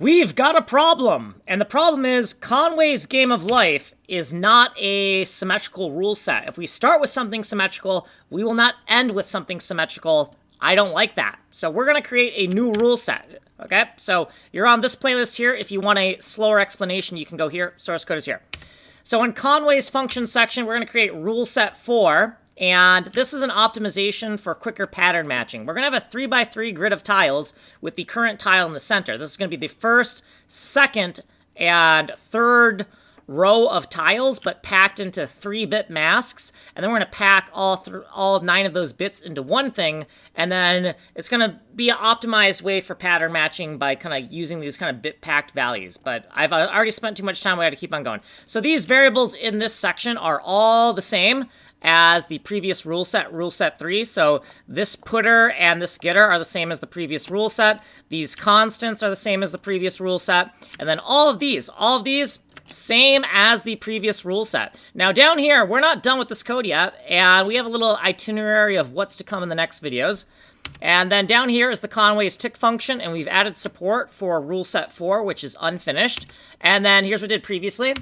We've got a problem, and the problem is Conway's Game of Life is not a symmetrical rule set. If we start with something symmetrical, we will not end with something symmetrical. I don't like that. So we're going to create a new rule set, okay? So you're on this playlist here. If you want a slower explanation, you can go here. Source code is here. So in Conway's function section, we're going to create rule set 4. And this is an optimization for quicker pattern matching. We're going to have a 3x3 grid of tiles with the current tile in the center. This is going to be the first, second, and third row of tiles, but packed into 3-bit masks. And then we're going to pack all 9 of those bits into one thing. And then it's going to be an optimized way for pattern matching by kind of using these kind of bit-packed values. But I've already spent too much time. We got to keep on going. So these variables in this section are all the same as the previous rule set 3. So this putter and this getter are the same as the previous rule set. These constants are the same as the previous rule set. And then all of these, same as the previous rule set. Now down here, we're not done with this code yet, and we have a little itinerary of what's to come in the next videos. And then down here is the Conway's tick function, and we've added support for rule set 4, which is unfinished. And then here's what we did previously.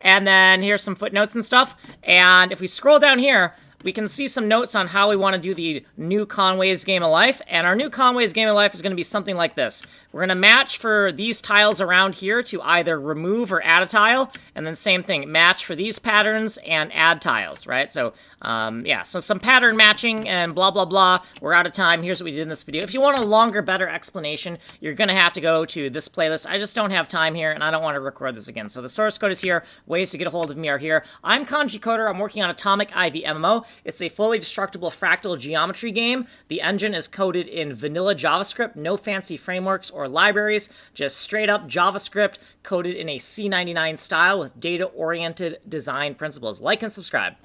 And then here's some footnotes and stuff. And if we scroll down here, we can see some notes on how we want to do the new Conway's Game of Life. And our new Conway's Game of Life is going to be something like this. We're going to match for these tiles around here to either remove or add a tile. And then same thing, match for these patterns and add tiles, right? So, yeah, so some pattern matching and blah, blah, blah. We're out of time. Here's what we did in this video. If you want a longer, better explanation, you're going to have to go to this playlist. I just don't have time here, and I don't want to record this again. So the source code is here. Ways to get a hold of me are here. I'm Kanji Coder. I'm working on Atomic Ivy MMO. It's a fully destructible fractal geometry game. The engine is coded in vanilla JavaScript, no fancy frameworks or libraries, just straight up JavaScript coded in a C99 style with data-oriented design principles. Like and subscribe.